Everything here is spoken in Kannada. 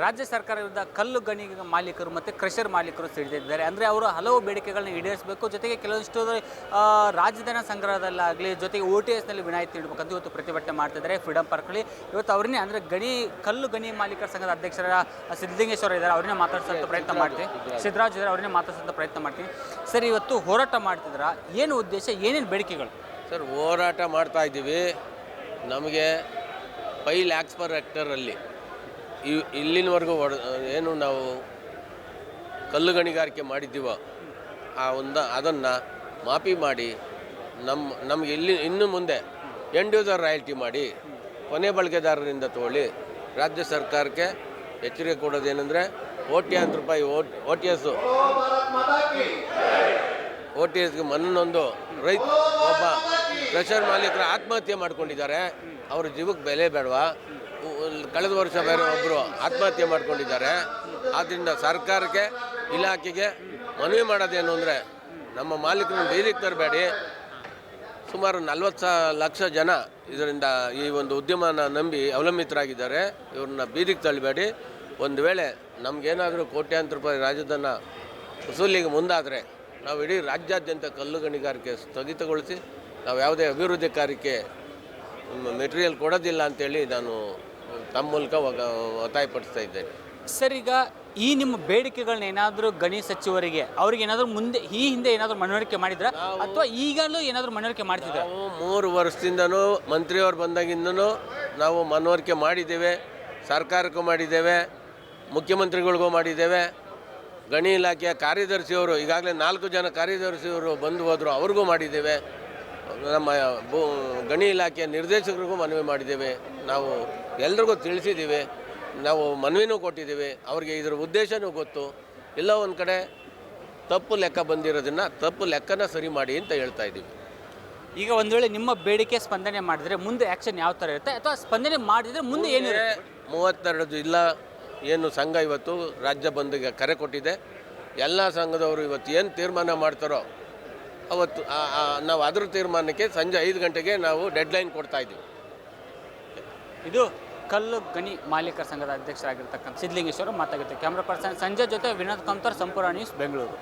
ರಾಜ್ಯ ಸರ್ಕಾರ ವಿರುದ್ಧ ಕಲ್ಲು ಗಣಿ ಮಾಲೀಕರು ಮತ್ತು ಕ್ರಷರ್ ಮಾಲೀಕರು ಸಿಡಿದಿದ್ದಾರೆ. ಅಂದರೆ ಅವರು ಹಲವು ಬೇಡಿಕೆಗಳನ್ನ ಈಡೇರಿಸಬೇಕು, ಜೊತೆಗೆ ಕೆಲವಷ್ಟು ರಾಜಧನ ಸಂಗ್ರಹದಲ್ಲಾಗಲಿ, ಜೊತೆಗೆ OTSನಲ್ಲಿ ವಿನಾಯಿತಿ ನೀಡಬೇಕಂತ ಇವತ್ತು ಪ್ರತಿಭಟನೆ ಮಾಡ್ತಿದ್ದಾರೆ ಫ್ರೀಡಮ್ ಪಾರ್ಕ್ನಲ್ಲಿ. ಇವತ್ತು ಅವ್ರನ್ನೇ ಅಂದರೆ ಕಲ್ಲು ಗಣಿ ಮಾಲೀಕರ ಸಂಘದ ಅಧ್ಯಕ್ಷರ ಸಿದ್ದಲಿಂಗೇಶ್ವರ ಇದ್ದಾರೆ, ಅವ್ರನ್ನೇ ಮಾತಾಡ್ಸೋಂಥ ಪ್ರಯತ್ನ ಮಾಡ್ತೀವಿ. ಸಿದ್ದರಾಜ್ ಇದ್ದಾರೆ, ಅವ್ರನ್ನೇ ಮಾತಾಡ್ಸೋಂಥ ಪ್ರಯತ್ನ ಮಾಡ್ತೀವಿ. ಸರ್, ಇವತ್ತು ಹೋರಾಟ ಮಾಡ್ತಿದ್ರ, ಏನು ಉದ್ದೇಶ, ಏನೇನು ಬೇಡಿಕೆಗಳು? ಸರ್, ಹೋರಾಟ ಮಾಡ್ತಾ ಇದ್ದೀವಿ. ನಮಗೆ 5 lakhs per hectareಲ್ಲಿ ಇಲ್ಲಿನವರೆಗೂ ಏನು ನಾವು ಕಲ್ಲು ಗಣಿಗಾರಿಕೆ ಮಾಡಿದ್ದೀವೋ ಅದನ್ನು ಮಾಫಿ ಮಾಡಿ ನಮಗೆ ಇನ್ನು ಮುಂದೆ ಎಂಡ್ ಯೂಸರ್ ರಾಯಲ್ಟಿ ಮಾಡಿ ಕೊನೆ ಬಳಕೆದಾರರಿಂದ ತಗೊಳ್ಳಿ. ರಾಜ್ಯ ಸರ್ಕಾರಕ್ಕೆ ಎಚ್ಚರಿಕೆ ಕೊಡೋದೇನೆಂದರೆ ಕೋಟ್ಯಾಂತರ ರೂಪಾಯಿ OTSಗೆ ಮನ್ನೊಂದು ಒಬ್ಬ ಕ್ರಷರ್ ಮಾಲೀಕರು ಆತ್ಮಹತ್ಯೆ ಮಾಡ್ಕೊಂಡಿದ್ದಾರೆ. ಅವ್ರ ಜೀವಕ್ಕೆ ಬೆಲೆ ಬೇಡವಾ? ಕಳೆದ ವರ್ಷ ಬೇರೆ ಒಬ್ಬರು ಆತ್ಮಹತ್ಯೆ ಮಾಡ್ಕೊಂಡಿದ್ದಾರೆ. ಆದ್ದರಿಂದ ಸರ್ಕಾರಕ್ಕೆ, ಇಲಾಖೆಗೆ ಮನವಿ ಮಾಡೋದೇನು ಅಂದರೆ ನಮ್ಮ ಮಾಲೀಕರನ್ನು ಬೀದಿಗೆ ತರಬೇಡಿ. ಸುಮಾರು 40 ಲಕ್ಷ ಜನ ಇದರಿಂದ ಈ ಒಂದು ಉದ್ಯಮನ ನಂಬಿ ಅವಲಂಬಿತರಾಗಿದ್ದಾರೆ. ಇವ್ರನ್ನ ಬೀದಿಗೆ ತಳ್ಳಬೇಡಿ. ಒಂದು ವೇಳೆ ನಮಗೇನಾದರೂ ಕೋಟ್ಯಾಂತರ ರೂಪಾಯಿ ರಾಜಧನ ವಸೂಲಿಗೆ ಮುಂದಾದರೆ ನಾವು ಇಡೀ ರಾಜ್ಯಾದ್ಯಂತ ಕಲ್ಲು ಗಣಿಗಾರಿಕೆ ಸ್ಥಗಿತಗೊಳಿಸಿ ನಾವು ಯಾವುದೇ ಅಭಿವೃದ್ಧಿ ಕಾರ್ಯಕ್ಕೆ ಮೆಟೀರಿಯಲ್ ಕೊಡೋದಿಲ್ಲ ಅಂತೇಳಿ ನಾನು ತಮ್ಮ ಮೂಲಕ ಒತ್ತಾಯಪಡಿಸ್ತಾ ಇದ್ದೇನೆ. ಸರ್, ಈಗ ಈ ನಿಮ್ಮ ಬೇಡಿಕೆಗಳನ್ನ ಏನಾದರೂ ಗಣಿ ಸಚಿವರಿಗೆ ಅವ್ರಿಗೆ ಏನಾದರೂ ಈ ಹಿಂದೆ ಏನಾದರೂ ಮನವರಿಕೆ ಮಾಡಿದ್ರ ಅಥವಾ ಈಗಲೂ ಏನಾದರೂ ಮನವರಿಕೆ ಮಾಡ್ತಿದ್ದಾರೆ? ನಾವು 3 ವರ್ಷದಿಂದನೂ ಮಂತ್ರಿಯವರು ಬಂದಾಗಿಂದನೂ ನಾವು ಮನವರಿಕೆ ಮಾಡಿದ್ದೇವೆ. ಸರ್ಕಾರಕ್ಕೂ ಮಾಡಿದ್ದೇವೆ, ಮುಖ್ಯಮಂತ್ರಿಗಳಿಗೂ ಮಾಡಿದ್ದೇವೆ. ಗಣಿ ಇಲಾಖೆಯ ಕಾರ್ಯದರ್ಶಿಯವರು ಈಗಾಗಲೇ 4 ಜನ ಕಾರ್ಯದರ್ಶಿಯವರು ಬಂದು ಹೋದರು, ಅವ್ರಿಗೂ ಮಾಡಿದ್ದೇವೆ. ನಮ್ಮ ಗಣಿ ಇಲಾಖೆಯ ನಿರ್ದೇಶಕರಿಗೂ ಮನವಿ ಮಾಡಿದ್ದೇವೆ. ನಾವು ಎಲ್ರಿಗೂ ತಿಳಿಸಿದ್ದೀವಿ, ನಾವು ಮನವಿನೂ ಕೊಟ್ಟಿದ್ದೀವಿ. ಅವ್ರಿಗೆ ಇದರ ಉದ್ದೇಶನೂ ಗೊತ್ತು. ಎಲ್ಲ ಒಂದು ಕಡೆ ತಪ್ಪು ಲೆಕ್ಕ ಬಂದಿರೋದನ್ನು ತಪ್ಪು ಲೆಕ್ಕನ ಸರಿ ಮಾಡಿ ಅಂತ ಹೇಳ್ತಾ ಇದ್ದೀವಿ. ಈಗ ಒಂದು ವೇಳೆ ನಿಮ್ಮ ಬೇಡಿಕೆ ಸ್ಪಂದನೆ ಮಾಡಿದರೆ ಮುಂದೆ ಆ್ಯಕ್ಷನ್ ಯಾವ ಥರ ಇರುತ್ತೆ, ಅಥವಾ ಸ್ಪಂದನೆ ಮಾಡಿದರೆ ಮುಂದೆ ಏನಿದೆ? 32 ಜಿಲ್ಲಾ ಏನು ಸಂಘ ಇವತ್ತು ರಾಜ್ಯ ಬಂದ್ಗೆ ಕರೆ ಕೊಟ್ಟಿದೆ. ಎಲ್ಲ ಸಂಘದವರು ಇವತ್ತು ಏನು ತೀರ್ಮಾನ ಮಾಡ್ತಾರೋ ಅವತ್ತು ನಾವು ಅದರ ತೀರ್ಮಾನಕ್ಕೆ ಸಂಜೆ 5 ಗಂಟೆಗೆ ನಾವು ಡೆಡ್ಲೈನ್ ಕೊಡ್ತಾ ಇದ್ದೀವಿ. ಇದು ಕಲ್ಲು ಗಣಿ ಮಾಲೀಕರ ಸಂಘದ ಅಧ್ಯಕ್ಷರಾಗಿರ್ತಕ್ಕಂಥ ಸಿದ್ದಲಿಂಗೇಶ್ವರ ಮಾತಾಗುತ್ತೆ. ಕ್ಯಾಮ್ರಾ ಪರ್ಸನ್ ಸಂಜಯ್ ಜೊತೆ ವಿನೋದ್ ಕಂತರ್, ಸಂಪೂರ್ಣ ನ್ಯೂಸ್, ಬೆಂಗಳೂರು.